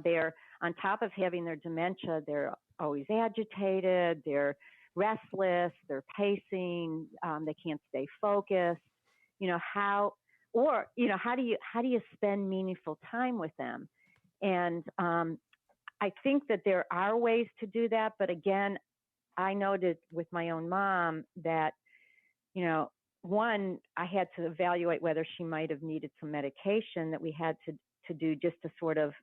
they're on top of having their dementia, they're always agitated, they're restless, they're pacing, they can't stay focused, how do you spend meaningful time with them? And I think that there are ways to do that, but again, I noted with my own mom that, one, I had to evaluate whether she might have needed some medication that we had to do just to sort of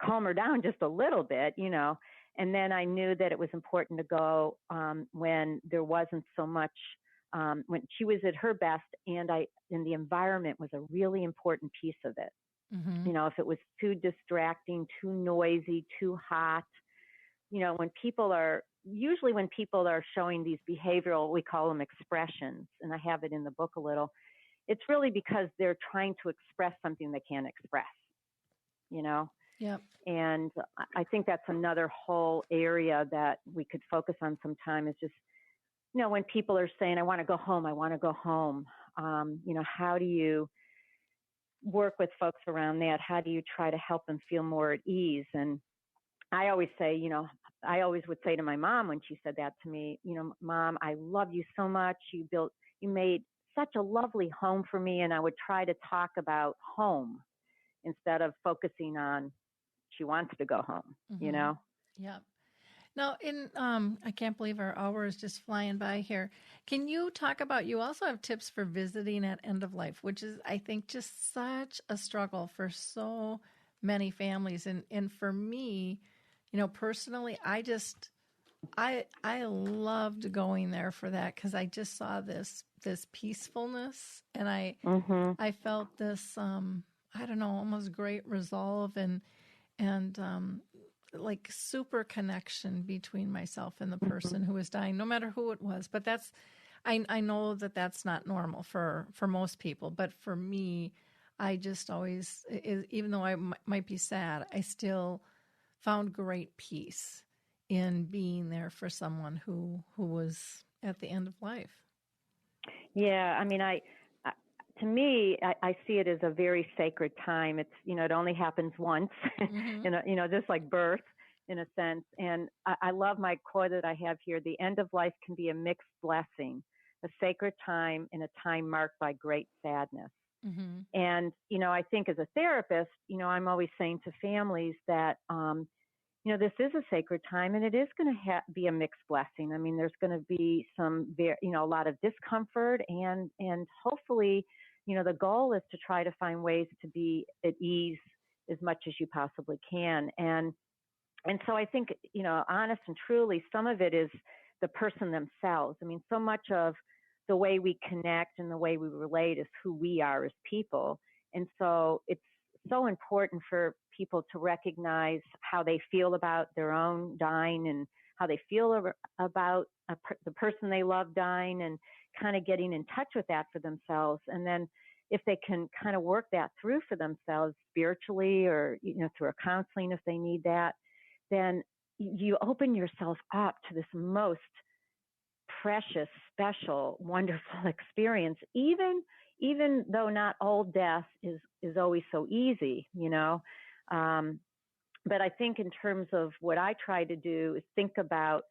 calm her down just a little bit, And then I knew that it was important to go when there wasn't so much, when she was at her best, and the environment was a really important piece of it. If it was too distracting, too noisy, too hot, when people are showing these behavioral, we call them expressions, and I have it in the book a little, it's really because they're trying to express something they can't express, Yep. And I think that's another whole area that we could focus on sometime, is just, when people are saying, I want to go home, how do you work with folks around that? How do you try to help them feel more at ease? And I always say, I always would say to my mom when she said that to me, Mom, I love you so much. You made such a lovely home for me. And I would try to talk about home instead of focusing on she wants to go home, Yep. Now, I can't believe our hour is just flying by here. Can you talk about, you also have tips for visiting at end of life, which is, I think, just such a struggle for so many families. And for me, personally, I loved going there for that because I just saw this peacefulness, and I felt this, I don't know, almost great resolve and like super connection between myself and the person who was dying, no matter who it was. But I know that that's not normal for most people. But for me, I just always, even though I might be sad, I still found great peace in being there for someone who was at the end of life. Yeah, I mean, to me, I see it as a very sacred time. It's, it only happens once, just like birth in a sense. And I love my quote that I have here: the end of life can be a mixed blessing, a sacred time in a time marked by great sadness. Mm-hmm. And, I think as a therapist, I'm always saying to families that, this is a sacred time, and it is going to be a mixed blessing. I mean, there's going to be a lot of discomfort, and hopefully, the goal is to try to find ways to be at ease as much as you possibly can. And so I think, honest and truly, some of it is the person themselves. I mean, so much of the way we connect and the way we relate is who we are as people. And so it's so important for people to recognize how they feel about their own dying and how they feel about the person they love dying, and kind of getting in touch with that for themselves. And then if they can kind of work that through for themselves spiritually, or, through a counseling if they need that, then you open yourself up to this most precious, special, wonderful experience, even though not all death is always so easy, but I think in terms of what I try to do is think about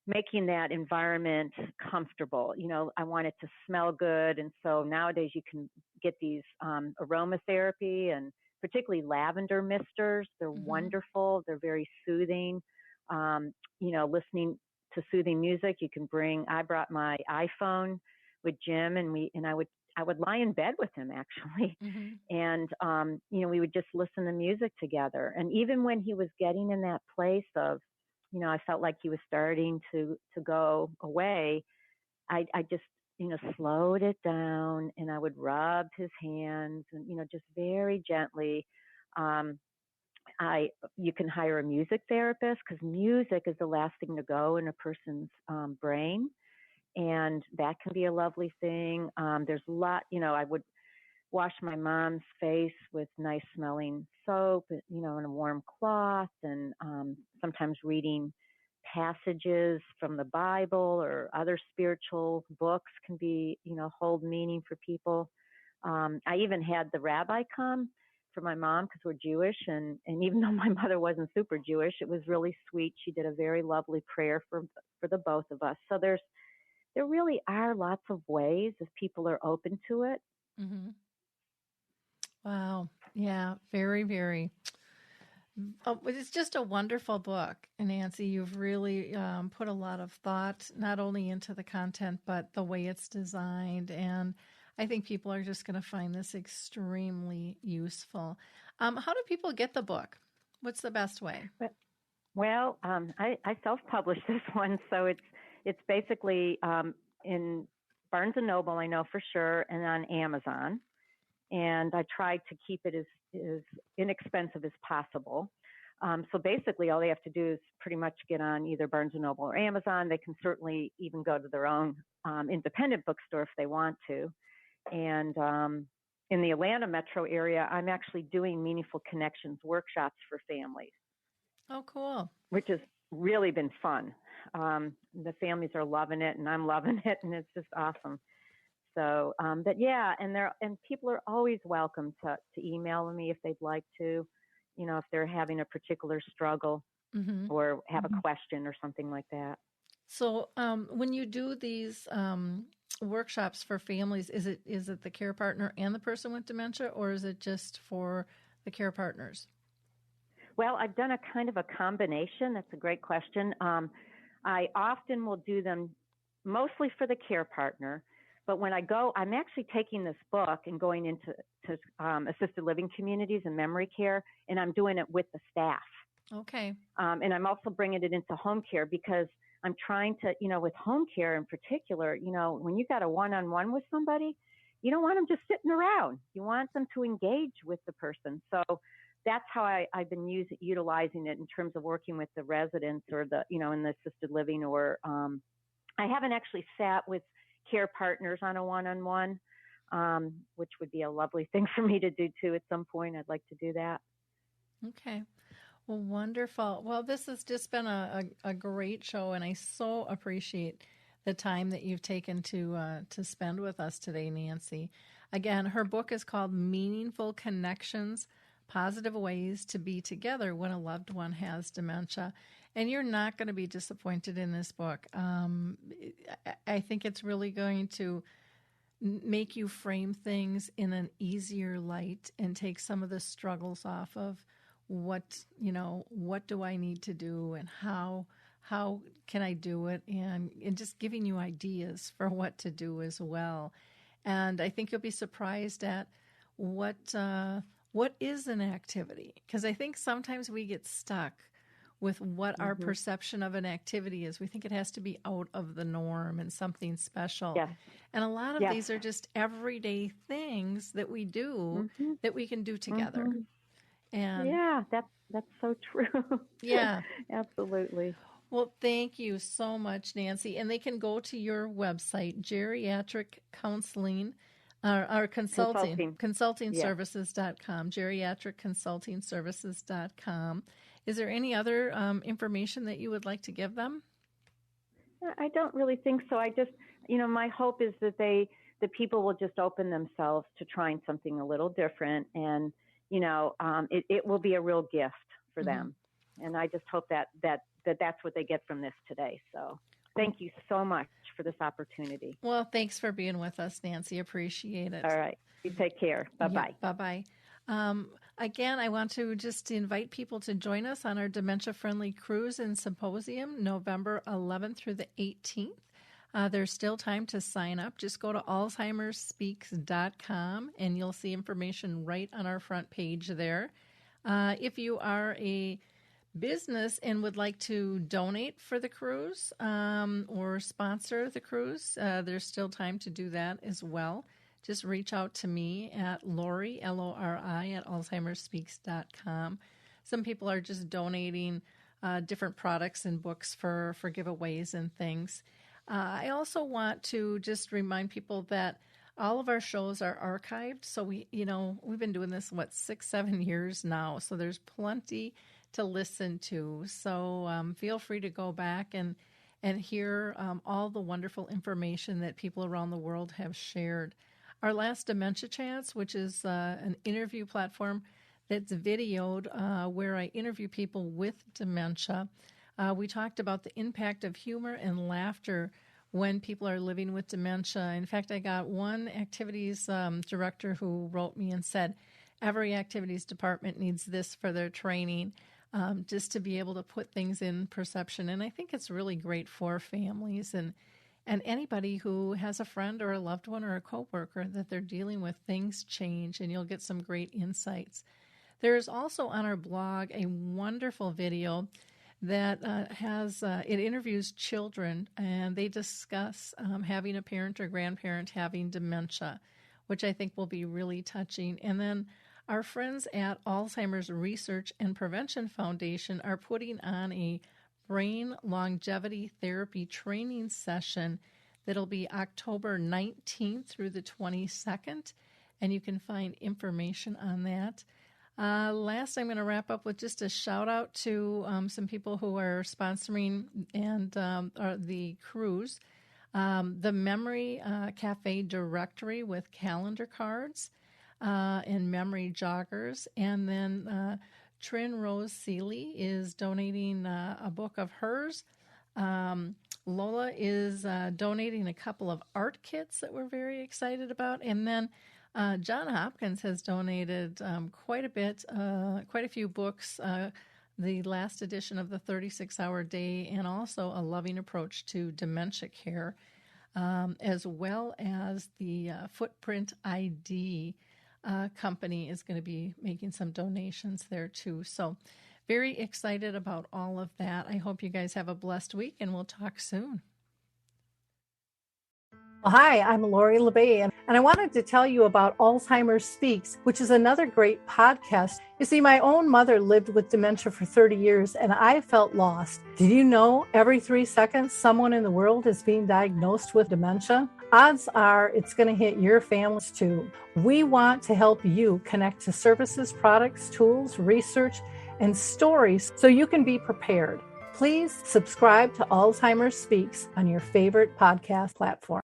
making that environment comfortable. I want it to smell good. And so nowadays you can get these aromatherapy, and particularly lavender misters. They're wonderful. They're very soothing. Listening to soothing music. I brought my iPhone with Jim, and I would lie in bed with him actually. And, we would just listen to music together. And even when he was getting in that place of, I felt like he was starting to go away, I just, slowed it down, and I would rub his hands and, just very gently. You can hire a music therapist, because music is the last thing to go in a person's brain. And that can be a lovely thing. There's a lot, I would wash my mom's face with nice smelling soap, in a warm cloth, and sometimes reading passages from the Bible or other spiritual books can be, hold meaning for people. I even had the rabbi come for my mom, because we're Jewish, and even though my mother wasn't super Jewish, it was really sweet. She did a very lovely prayer for the both of us. So there really are lots of ways if people are open to it. Mm-hmm. Wow. Yeah. Very, very. Oh, it's just a wonderful book, Nancy. You've really put a lot of thought not only into the content, but the way it's designed. And I think people are just going to find this extremely useful. How do people get the book? What's the best way? Well, I self-published this one, so it's basically in Barnes & Noble, I know for sure, and on Amazon. And I tried to keep it as inexpensive as possible. So basically, all they have to do is pretty much get on either Barnes & Noble or Amazon. They can certainly even go to their own independent bookstore if they want to. And in the Atlanta metro area, I'm actually doing Meaningful Connections workshops for families. Oh, cool. Which has really been fun. The families are loving it, and I'm loving it, and it's just awesome. So, but yeah, and people are always welcome to email me if they'd like to, if they're having a particular struggle or have a question or something like that. So, when you do these workshops for families, is it the care partner and the person with dementia, or is it just for the care partners? Well, I've done a kind of a combination. That's a great question. I often will do them mostly for the care partner, but when I go, I'm actually taking this book and going into assisted living communities and memory care, and I'm doing it with the staff. Okay. And I'm also bringing it into home care because I'm trying to, with home care in particular, when you got a one-on-one with somebody, you don't want them just sitting around. You want them to engage with the person. So that's how I've been utilizing it in terms of working with the residents or in the assisted living, or I haven't actually sat with care partners on a one-on-one, which would be a lovely thing for me to do too at some point. I'd like to do that. Okay. Well, wonderful. Well, this has just been a great show, and I so appreciate the time that you've taken to spend with us today, Nancy. Again, her book is called Meaningful Connections, Positive Ways to Be Together When a Loved One Has Dementia. And you're not going to be disappointed in this book. I think it's really going to make you frame things in an easier light and take some of the struggles off of what do I need to do and how can I do it, and just giving you ideas for what to do as well. And I think you'll be surprised at what is an activity, because I think sometimes we get stuck with what our perception of an activity is. We think it has to be out of the norm and something special. Yes. And a lot of these are just everyday things that we do that we can do together. And yeah, that's so true. Yeah. Absolutely. Well, thank you so much, Nancy. And they can go to your website, geriatric counseling, or consulting services.com, geriatricconsultingservices.com. Is there any other information that you would like to give them? I don't really think so. I just, my hope is that the people will just open themselves to trying something a little different, and it will be a real gift for them. And I just hope that's what they get from this today. So thank you so much for this opportunity. Well, thanks for being with us, Nancy. Appreciate it. All right. You take care. Bye-bye. Yeah, bye-bye. Again, I want to just invite people to join us on our Dementia-Friendly Cruise and Symposium, November 11th through the 18th. There's still time to sign up. Just go to alzheimersspeaks.com, and you'll see information right on our front page there. If you are a business and would like to donate for the cruise or sponsor the cruise, there's still time to do that as well. Just reach out to me at Lori, Lori, at alzheimersspeaks.com. Some people are just donating different products and books for giveaways and things. I also want to just remind people that all of our shows are archived. So we've been doing this, 6-7 years now. So there's plenty to listen to. So feel free to go back and hear all the wonderful information that people around the world have shared. Our last Dementia Chats, which is an interview platform that's videoed where I interview people with dementia. We talked about the impact of humor and laughter when people are living with dementia. In fact, I got one activities director who wrote me and said, every activities department needs this for their training, just to be able to put things in perception. And I think it's really great for families and anybody who has a friend or a loved one or a coworker that they're dealing with. Things change, and you'll get some great insights. There is also on our blog a wonderful video that it interviews children, and they discuss having a parent or grandparent having dementia, which I think will be really touching. And then our friends at Alzheimer's Research and Prevention Foundation are putting on a brain longevity therapy training session that'll be October 19th through the 22nd, and you can find information on that. Last, I'm going to wrap up with just a shout out to some people who are sponsoring and the cruise. The Memory Cafe Directory with calendar cards and memory joggers. And then Trin Rose Seeley is donating a book of hers. Lola is donating a couple of art kits that we're very excited about. And then John Hopkins has donated quite a bit, quite a few books, the last edition of the 36-Hour Day, and also A Loving Approach to Dementia Care, as well as the Footprint ID company is going to be making some donations there too. So very excited about all of that. I hope you guys have a blessed week, and we'll talk soon. Well, hi, I'm Lori La Bey, and I wanted to tell you about Alzheimer's Speaks, which is another great podcast. You see, my own mother lived with dementia for 30 years, and I felt lost. Did you know every 3 seconds someone in the world is being diagnosed with dementia? Odds are it's going to hit your families too. We want to help you connect to services, products, tools, research, and stories so you can be prepared. Please subscribe to Alzheimer's Speaks on your favorite podcast platform.